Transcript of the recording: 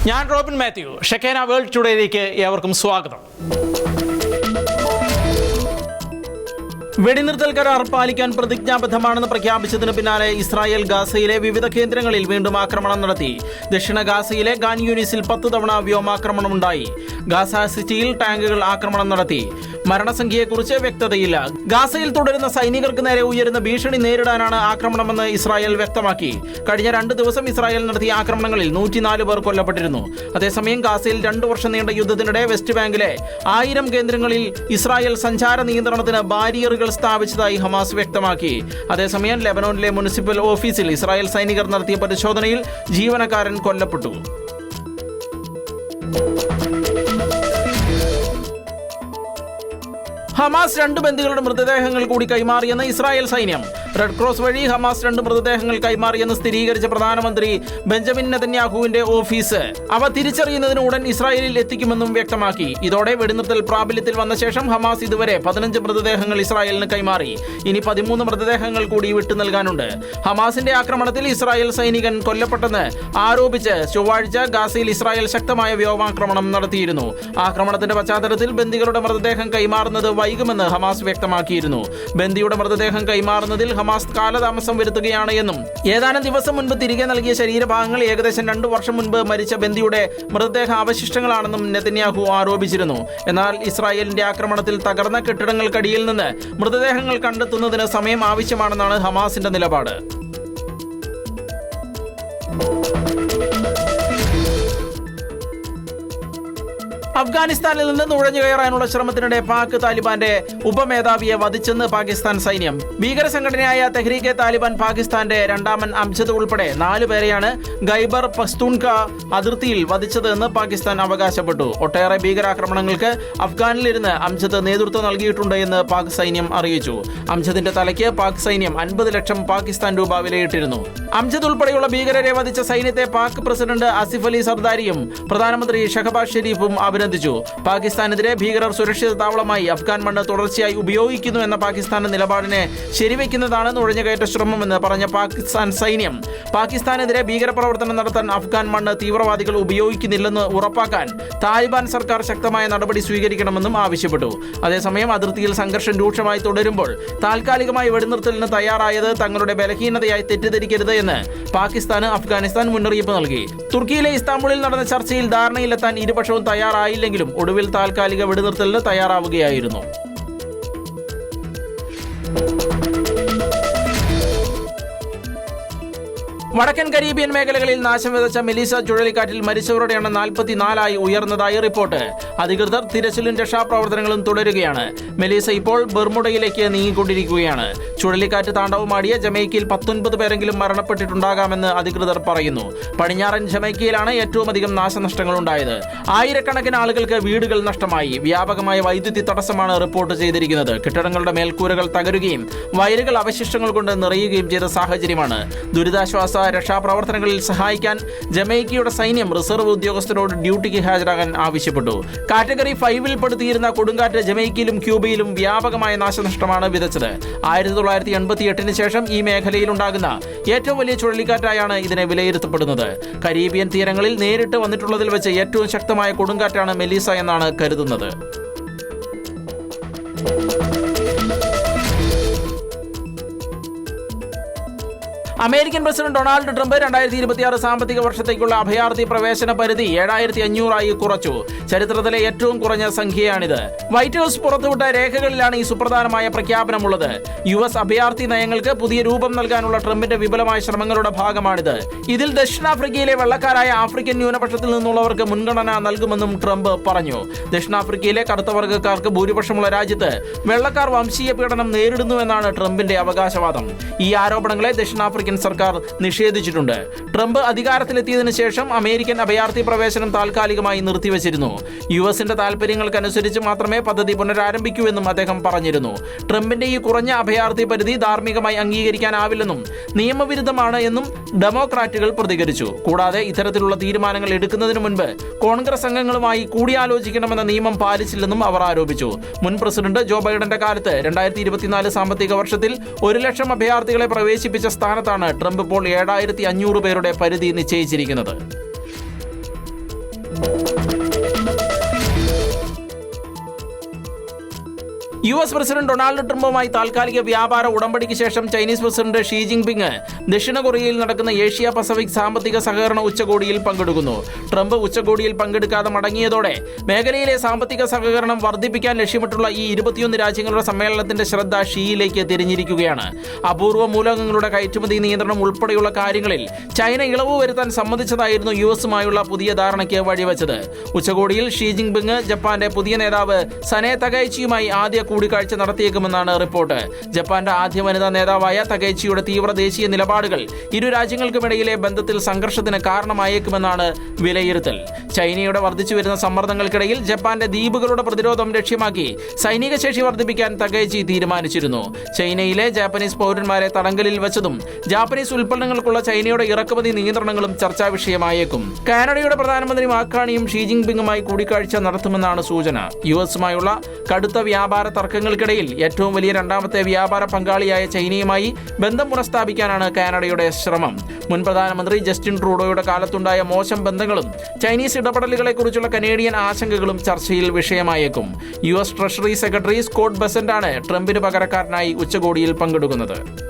ഞാൻ Robin Mathew. ഷെക്കേന world ടുഡേയിലേക്ക് ഏവർക്കും സ്വാഗതം. വെടിനിർത്തൽ കരാർ പാലിക്കാൻ പ്രതിജ്ഞാബദ്ധമാണെന്ന് പ്രഖ്യാപിച്ചതിന് പിന്നാലെ ഇസ്രായേൽ ഗാസയിലെ വിവിധ കേന്ദ്രങ്ങളിൽ വീണ്ടും ആക്രമണം നടത്തി. ദക്ഷിണ ഗാസയിലെ ഖാൻ യൂനിസിൽ 10 തവണ വ്യോമാക്രമണമുണ്ടായി. ഗാസ സിറ്റിയിൽ ടാങ്കുകൾ ആക്രമണം നടത്തി. മരണസംഖ്യയെക്കുറിച്ച് വ്യക്തതയില്ല. ഗാസയിൽ തുടരുന്ന സൈനികർക്ക് നേരെ ഉയരുന്ന ഭീഷണി നേരിടാനാണ് ആക്രമണമെന്ന് ഇസ്രായേൽ വ്യക്തമാക്കി. കഴിഞ്ഞ 2 ദിവസം ഇസ്രായേൽ നടത്തിയ ആക്രമണങ്ങളിൽ 104 പേർ കൊല്ലപ്പെട്ടിരുന്നു. അതേസമയം ഗാസയിൽ 2 വർഷം നീണ്ട യുദ്ധത്തിനിടെ വെസ്റ്റ് ബാങ്കിലെ 1000 കേന്ദ്രങ്ങളിൽ ഇസ്രായേൽ സഞ്ചാര നിയന്ത്രണത്തിന് ബാരിയറുകൾ സ്ഥാപിച്ചതായി ഹമാസ് വ്യക്തമാക്കി. അതേസമയം ലെബനോനിലെ മുനിസിപ്പൽ ഓഫീസിൽ ഇസ്രായേൽ സൈനികർ നടത്തിയ പരിശോധനയിൽ ജീവനക്കാരൻ കൊല്ലപ്പെട്ടു. ഹമാസ് 2 ബന്ദികളുടെ മൃതദേഹങ്ങൾ കൂടി കൈമാറിയെന്ന് ഇസ്രായേൽ സൈന്യം. റെഡ് ക്രോസ് വഴി ഹമാസ് 2 മൃതദേഹങ്ങൾ കൈമാറിയെന്ന് സ്ഥിരീകരിച്ച പ്രധാനമന്ത്രി ബെഞ്ചമിൻ നെതന്യാഹുവിന്റെ ഓഫീസ് അവ തിരിച്ചറിയുന്നതിന് ഉടൻ ഇസ്രായേലിൽ എത്തിക്കുമെന്നും വ്യക്തമാക്കി. ഇതോടെ വെടിനിർത്തൽ പ്രാബല്യത്തിൽ വന്ന ശേഷം ഹമാസ് ഇതുവരെ 15 മൃതദേഹങ്ങൾ ഇസ്രായേലിന് കൈമാറി. ഇനി 13 മൃതദേഹങ്ങൾ കൂടി വിട്ടു നൽകാനുണ്ട്. ഹമാസിന്റെ ആക്രമണത്തിൽ ഇസ്രായേൽ സൈനികൻ കൊല്ലപ്പെട്ടെന്ന് ആരോപിച്ച് ചൊവ്വാഴ്ച ഗാസയിൽ ഇസ്രായേൽ ശക്തമായ വ്യോമാക്രമണം നടത്തിയിരുന്നു. ആക്രമണത്തിന്റെ പശ്ചാത്തലത്തിൽ ബന്ദികളുടെ മൃതദേഹം കൈമാറുന്നത് വൈകുമെന്ന് ഹമാസ് വ്യക്തമാക്കിയിരുന്നു. ബന്ദിയുടെ മൃതദേഹം കൈമാറുന്നതിൽ ഹമാസ് കാലതാമസം വരുത്തുകയാണ് എന്നും ഏതാനും ദിവസം മുൻപ് തിരികെ നൽകിയ ശരീരഭാഗങ്ങൾ ഏകദേശം 2 വർഷം മുൻപ് മരിച്ച ബന്ദിയുടെ മൃതദേഹ അവശിഷ്ടങ്ങളാണെന്നും നെതന്യാഹു ആരോപിച്ചിരുന്നു. എന്നാൽ ഇസ്രായേലിന്റെ ആക്രമണത്തിൽ തകർന്ന കെട്ടിടങ്ങൾക്കടിയിൽ നിന്ന് മൃതദേഹങ്ങൾ കണ്ടെത്തുന്നതിന് സമയം ആവശ്യമാണെന്നാണ് ഹമാസിന്റെ നിലപാട്. അഫ്ഗാനിസ്ഥാനിൽ നിന്ന് നുഴഞ്ഞു കയറാനുള്ള ശ്രമത്തിനിടെ പാക് താലിബാന്റെ ഉപമേധാവിയെ വധിച്ചെന്ന് പാകിസ്ഥാൻ സൈന്യം. ഭീകര സംഘടനയായ തെഹ്രീകെ താലിബാൻ പാകിസ്ഥാന്റെ രണ്ടാമൻ അംജദ് ഉൾപ്പെടെ 4 പേരെയാണ് ഖൈബർ പഖ്തൂൺഖ അതിർത്തിയിൽ വധിച്ചതെന്ന് പാകിസ്ഥാൻ അവകാശപ്പെട്ടു. ഒട്ടേറെ ഭീകരാക്രമണങ്ങൾക്ക് അഫ്ഗാനിലിരുന്ന് അംജദ് നേതൃത്വം നൽകിയിട്ടുണ്ട് എന്ന് പാക് സൈന്യം അറിയിച്ചു. അംജദിന്റെ തലയ്ക്ക് പാക് സൈന്യം 50 ലക്ഷം പാകിസ്ഥാൻ രൂപ വിലയിട്ടിരുന്നു. അംജദ് ഉൾപ്പെടെയുള്ള ഭീകരരെ വധിച്ച സൈന്യത്തെ പാക് പ്രസിഡന്റ് ആസിഫ് അലി സർദാരിയും പ്രധാനമന്ത്രി ഷഹബാസ് ഷെരീഫും അഭിനന്ദിച്ചു. പാകിസ്ഥാനെതിരെ ഭീകരർ സുരക്ഷിത താവളമായി അഫ്ഗാൻ മണ്ണ് തുടർച്ചയായി ഉപയോഗിക്കുന്നു എന്ന പാകിസ്ഥാന്റെ നിലപാടിനെ ശരിവെക്കുന്നതാണ് നുഴഞ്ഞുകയറ്റ ശ്രമമെന്ന് പറഞ്ഞ പാകിസ്ഥാൻ സൈന്യം പാകിസ്ഥാനെതിരെ ഭീകരപ്രവർത്തനം നടത്താൻ അഫ്ഗാൻ മണ്ണ് തീവ്രവാദികൾ ഉപയോഗിക്കുന്നില്ലെന്ന് ഉറപ്പാക്കാൻ താലിബാൻ സർക്കാർ ശക്തമായ നടപടി സ്വീകരിക്കണമെന്നും ആവശ്യപ്പെട്ടു. അതേസമയം അതിർത്തിയിൽ സംഘർഷം രൂക്ഷമായി തുടരുമ്പോൾ താൽക്കാലികമായി വെടിനിർത്തലിന് തയ്യാറായത് തങ്ങളുടെ ബലഹീനതയായി തെറ്റിദ്ധരിക്കരുത് എന്ന് പാകിസ്ഥാന് അഫ്ഗാനിസ്ഥാൻ മുന്നറിയിപ്പ് നൽകി. തുർക്കിയിലെ ഇസ്താംബുളിൽ നടന്ന ചർച്ചയിൽ ധാരണയിലെത്താൻ ഇരുപക്ഷവും തയ്യാറായില്ലെങ്കിലും ഒടുവിൽ താൽക്കാലിക വെടിനിർത്തലിന് തയ്യാറാവുകയായിരുന്നു. വടക്കൻ കരീബിയൻ മേഖലകളിൽ നാശം വിതച്ച മെലീസ ചുഴലിക്കാറ്റിൽ മരിച്ചവരുടെ എണ്ണം 44 ഉയർന്നതായി റിപ്പോർട്ട്. അധികൃതർ തിരച്ചിലും രക്ഷാപ്രവർത്തനങ്ങളും തുടരുകയാണ്. മെലീസ ഇപ്പോൾ ബെർമുഡയിലേക്ക് നീങ്ങിക്കൊണ്ടിരിക്കുകയാണ്. ചുഴലിക്കാറ്റ് താണ്ഡവമാടിയ ജമൈക്കയിൽ 19 പേരെങ്കിലും മരണപ്പെട്ടിട്ടുണ്ടാകാമെന്ന് അധികൃതർ പറയുന്നു. പടിഞ്ഞാറൻ ജമൈക്കയിലാണ് ഏറ്റവും അധികം നാശനഷ്ടങ്ങൾ ഉണ്ടായത്. ആയിരക്കണക്കിന് ആളുകൾക്ക് വീടുകൾ നഷ്ടമായി. വ്യാപകമായ വൈദ്യുതി തടസ്സമാണ് റിപ്പോർട്ട് ചെയ്തിരിക്കുന്നത്. കെട്ടിടങ്ങളുടെ മേൽക്കൂരകൾ തകരുകയും വയലുകൾ അവശിഷ്ടങ്ങൾ കൊണ്ട് നിറയുകയും ചെയ്ത സാഹചര്യമാണ്. ദുരിതാശ്വാസ രക്ഷാപ്രവർത്തനങ്ങളിൽ സഹായിക്കാൻ ജമൈക്കയുടെ സൈന്യം റിസർവ് ഉദ്യോഗസ്ഥരോട് ഡ്യൂട്ടിക്ക് ഹാജരാകാൻ ആവശ്യപ്പെട്ടു. കാറ്റഗറി 5 പെടുത്തിയിരുന്ന കൊടുങ്കാറ്റ് ജമൈക്കയിലും ക്യൂബയിലും വ്യാപകമായ നാശനഷ്ടമാണ് വിതച്ചത്. 1988 ശേഷം ഈ മേഖലയിലുണ്ടാകുന്ന ഏറ്റവും വലിയ ചുഴലിക്കാറ്റായാണ് ഇതിനെ വിലയിരുത്തപ്പെടുന്നത്. കരീബിയൻ തീരങ്ങളിൽ നേരിട്ട് വന്നിട്ടുള്ളതിൽ വെച്ച് ഏറ്റവും ശക്തമായ കൊടുങ്കാറ്റാണ് മെലീസ എന്നാണ് കരുതുന്നത്. അമേരിക്കൻ പ്രസിഡന്റ് ഡൊണാൾഡ് ട്രംപ് 2026 സാമ്പത്തിക വർഷത്തേക്കുള്ള അഭയാർത്ഥി പ്രവേശന പരിധി 7500 കുറച്ചു. ചരിത്രത്തിലെ ഏറ്റവും കുറഞ്ഞ സംഖ്യയാണിത്. വൈറ്റ് ഹൌസ് പുറത്തുവിട്ട രേഖകളിലാണ് ഈ സുപ്രധാനമായ പ്രഖ്യാപനമുള്ളത്. US അഭയാർത്ഥി നയങ്ങൾക്ക് പുതിയ രൂപം നൽകാനുള്ള ട്രംപിന്റെ വിപുലമായ ശ്രമങ്ങളുടെ ഭാഗമാണിത്. ഇതിൽ ദക്ഷിണാഫ്രിക്കയിലെ വെള്ളക്കാരായ ആഫ്രിക്കൻ ന്യൂനപക്ഷത്തിൽ നിന്നുള്ളവർക്ക് മുൻഗണന നൽകുമെന്നും ട്രംപ് പറഞ്ഞു. ദക്ഷിണാഫ്രിക്കയിലെ കറുത്ത വർഗ്ഗക്കാർക്ക് ഭൂരിപക്ഷമുള്ള രാജ്യത്ത് വെള്ളക്കാർ വംശീയ പീഡനം നേരിടുന്നുവെന്നാണ് ട്രംപിന്റെ അവകാശവാദം. ഈ ആരോപണങ്ങളെ ദക്ഷിണാഫ്രിക്കൻ സർക്കാർ നിഷേധിച്ചിട്ടുണ്ട്. ട്രംപ് അധികാരത്തിലെത്തിയതിനു ശേഷം അമേരിക്കൻ അഭയാർത്ഥി പ്രവേശനം താൽക്കാലികമായി നിർത്തിവച്ചിരുന്നു. യുഎസിന്റെ താൽപര്യങ്ങൾക്കനുസരിച്ച് മാത്രമേ പദ്ധതി പുനരാരംഭിക്കൂ എന്നും അദ്ദേഹം പറഞ്ഞിരുന്നു. ട്രംപിന്റെ ഈ കുറഞ്ഞ അഭയാർത്ഥി പരിധി ധാർമ്മികമായി അംഗീകരിക്കാനാവില്ലെന്നും നിയമവിരുദ്ധമാണ് എന്നും ഡെമോക്രാറ്റുകൾ പ്രതികരിച്ചു. കൂടാതെ ഇത്തരത്തിലുള്ള തീരുമാനങ്ങൾ എടുക്കുന്നതിന് മുൻപ് കോൺഗ്രസ് അംഗങ്ങളുമായി കൂടിയാലോചിക്കണമെന്ന നിയമം പാലിച്ചില്ലെന്നും അവർ ആരോപിച്ചു. മുൻ പ്രസിഡന്റ് ജോ ബൈഡന്റെ കാലത്ത് 2024 സാമ്പത്തിക വർഷത്തിൽ 1 ലക്ഷം അഭയാർത്ഥികളെ പ്രവേശിപ്പിച്ച സ്ഥാനത്താണ് ട്രംപ് ഇപ്പോൾ 7500 പേരുടെ പരിധി നിശ്ചയിച്ചിരിക്കുന്നത്. US പ്രസിഡന്റ് ഡൊണാൾഡ് ട്രംപുമായി താൽക്കാലിക വ്യാപാര ഉടമ്പടിക്ക് ശേഷം ചൈനീസ് പ്രസിഡന്റ് ഷീ ജിൻപിങ് ദക്ഷിണ കൊറിയയിൽ നടക്കുന്ന ഏഷ്യ പസഫിക് സാമ്പത്തിക സഹകരണ ഉച്ചകോടിയിൽ പങ്കെടുക്കുന്നു. ട്രംപ് ഉച്ചകോടിയിൽ പങ്കെടുക്കാതെ മടങ്ങിയതോടെ മേഖലയിലെ സാമ്പത്തിക സഹകരണം വർദ്ധിപ്പിക്കാൻ ലക്ഷ്യമിട്ടുള്ള ഈ 21 രാജ്യങ്ങളുടെ സമ്മേളനത്തിന്റെ ശ്രദ്ധ ഷീയിലേക്ക് തിരിഞ്ഞിരിക്കുകയാണ്. അപൂർവ മൂലകങ്ങളുടെ കയറ്റുമതി നിയന്ത്രണം ഉൾപ്പെടെയുള്ള കാര്യങ്ങളിൽ ചൈന ഇളവ് വരുത്താൻ സമ്മതിച്ചതായിരുന്നു യുഎസുമായുള്ള പുതിയ ധാരണയ്ക്ക് വഴിവെച്ചത്. ഉച്ചകോടിയിൽ ഷീ ജിൻപിങ് ജപ്പാന്റെ പുതിയ നേതാവ് സനെ തകൈച്ചിയുമായി ആദ്യ കൂടിക്കാഴ്ച നടത്തിയേക്കുമെന്നാണ് റിപ്പോർട്ട്. ജപ്പാന്റെ ആദ്യ വനിതാ നേതാവായ തകൈച്ചിയുടെ തീവ്ര ദേശീയ നിലപാടുകൾ ഇരു രാജ്യങ്ങൾക്കുമിടയിലെ ബന്ധത്തിൽ സംഘർഷത്തിന് കാരണമായേക്കുമെന്നാണ് വിലയിരുത്തൽ. ചൈനയുടെ വർദ്ധിച്ചുവരുന്ന സമ്മർദ്ദങ്ങൾക്കിടയിൽ ജപ്പാന്റെ ദ്വീപുകളുടെ പ്രതിരോധം ലക്ഷ്യമാക്കി സൈനിക ശേഷി വർദ്ധിപ്പിക്കാൻ തകൈച്ചി തീരുമാനിച്ചിരുന്നു. ചൈനയിലെ ജാപ്പനീസ് പൗരന്മാരെ തടങ്കലിൽ വെച്ചതും ജാപ്പനീസ് ഉൽപ്പന്നങ്ങൾക്കുള്ള ചൈനയുടെ ഇറക്കുമതി നിയന്ത്രണങ്ങളും ചർച്ചാ വിഷയമായേക്കും. കാനഡയുടെ പ്രധാനമന്ത്രി മാക്രോണിയും ഷീ ജിൻപിങ്ങുമായി കൂടിക്കാഴ്ച നടത്തുമെന്നാണ് സൂചന. യുഎസുമായുള്ള കടുത്ത വ്യാപാര തർക്കങ്ങൾക്കിടയിൽ ഏറ്റവും വലിയ രണ്ടാമത്തെ വ്യാപാര പങ്കാളിയായ ചൈനയുമായി ബന്ധം പുനഃസ്ഥാപിക്കാനാണ് കാനഡയുടെ ശ്രമം. മുൻ പ്രധാനമന്ത്രി ജസ്റ്റിൻ ട്രൂഡോയുടെ കാലത്തുണ്ടായ മോശം ബന്ധങ്ങളും ചൈനീസ് ഇടപെടലുകളെക്കുറിച്ചുള്ള കനേഡിയൻ ആശങ്കകളും ചർച്ചയിൽ വിഷയമായേക്കും. US ട്രഷറി സെക്രട്ടറി സ്കോട്ട് ബെസന്റാണ് ട്രംപിന് പകരക്കാരനായി ഉച്ചകോടിയിൽ പങ്കെടുക്കുന്നത്.